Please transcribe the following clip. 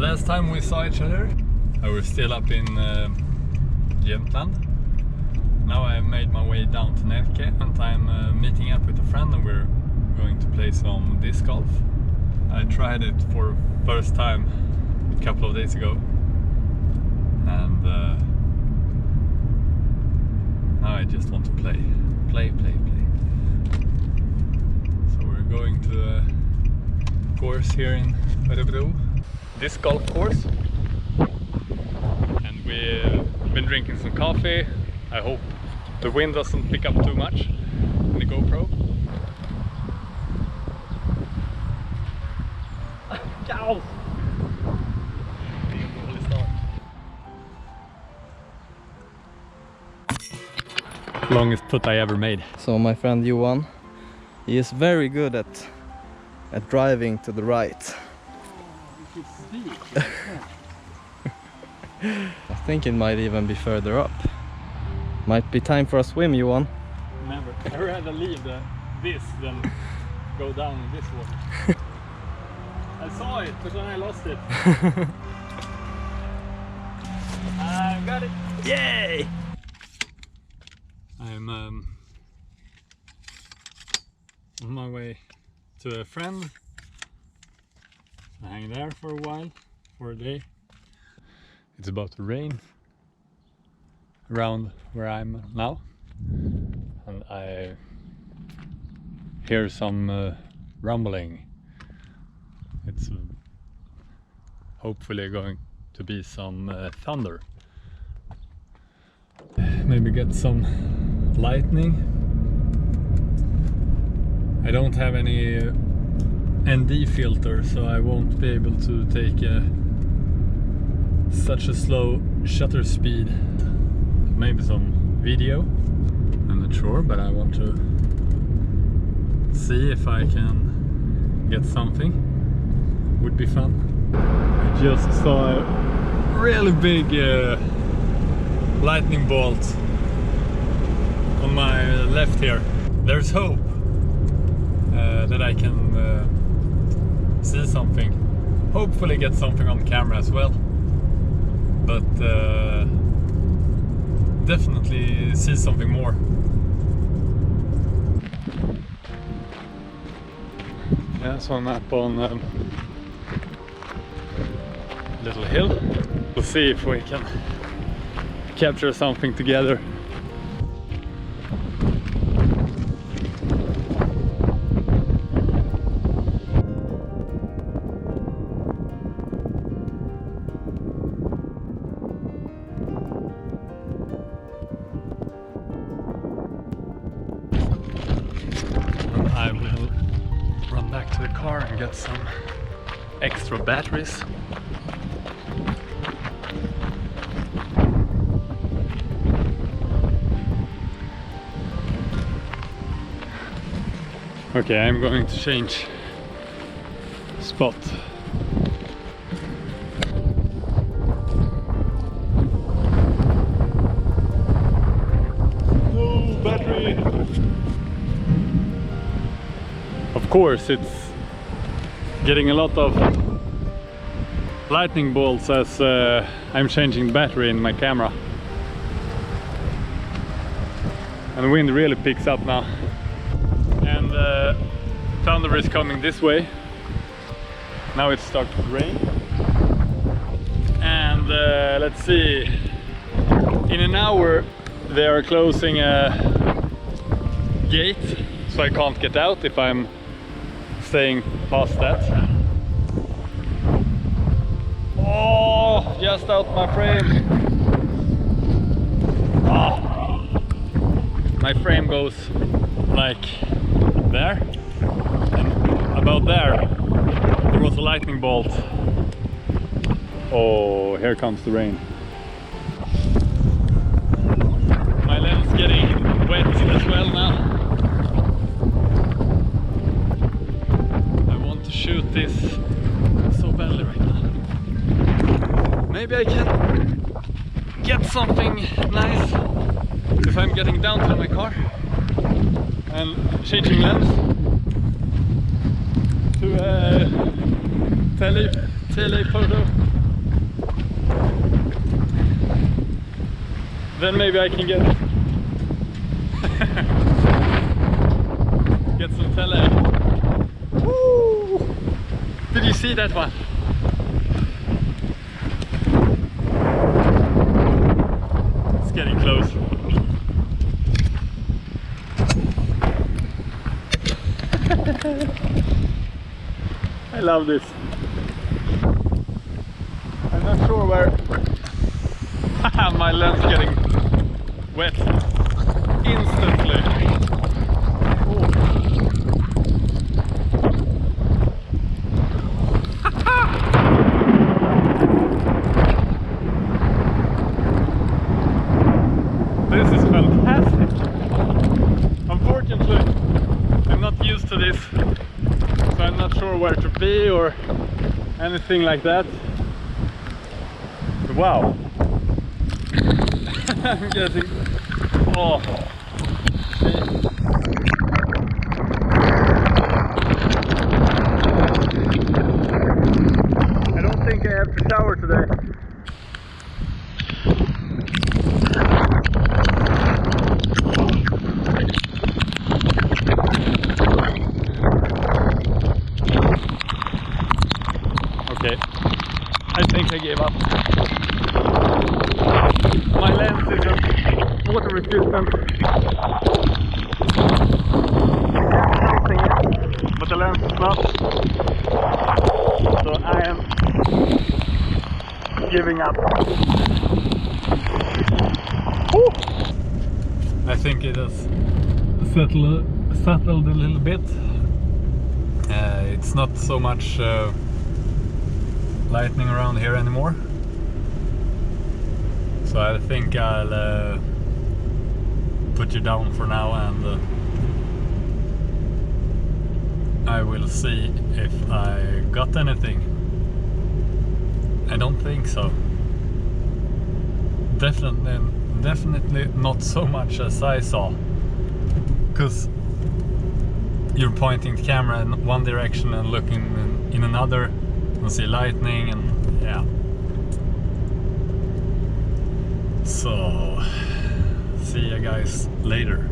Last time we saw each other, I was still up in Jämtland. Now I made my way down to Närke and I'm meeting up with a friend and we're going to play some disc golf. I tried it for first time a couple of days ago and now I just want to play. So we're going to a course here in Örebro, disc golf course, and we've been drinking some coffee. I hope the wind doesn't pick up too much in the GoPro. Ciao! Longest putt I ever made. So my friend Johan, he is very good at driving to the right. I think it might even be further up. Might be time for a swim, Johan. Never. I'd rather leave this than go down in this water. I saw it, but then I lost it. I got it! Yay! I'm on my way to a friend. I hang there for a while, for a day. It's about to rain around where I'm now, and I hear some rumbling. It's hopefully going to be some thunder. Maybe get some lightning. I don't have any ND filter, so I won't be able to take such a slow shutter speed. Maybe some video, I'm not sure, but I want to see if I can get something. Would be fun. I just saw a really big lightning bolt on my left here. There's hope that I can see something, hopefully get something on camera as well, but definitely see something more. Yeah, so I'm up on a little hill. We'll see if we can capture something together. I will run back to the car and get some extra batteries. Okay, I'm going to change spot. No battery! Of course, it's getting a lot of lightning bolts as I'm changing the battery in my camera. And the wind really picks up now. And thunder is coming this way. Now it's starting to rain. And let's see, in an hour they are closing a gate, so I can't get out if I'm staying past that. Oh, just out my frame. Oh, my frame goes like there, and about there was a lightning bolt. Oh, here comes the rain. My lens getting wet as well now. I want to shoot this so badly right now. Maybe I can get something nice if I'm getting down to my car and changing lens to tele photo. Then maybe I can get some tele. Woo! Did you see that one? It's getting close. I love this. I'm not sure where my lens getting wet instantly. Oh. This is fantastic. Unfortunately, I'm not used to this, so I'm not sure where to be or anything like that. But wow. I'm getting... Oh. I don't think I have to shower today. Okay, I think I gave up. My lens isn't water resistant, but the lens is not, so I am giving up. Woo! I think it has settled a little bit. It's not so much lightning around here anymore, so I think I'll put you down for now, and I will see if I got anything. I don't think so. Definitely not so much as I saw, because you're pointing the camera in one direction and looking in another and see lightning, and yeah. So see you guys later.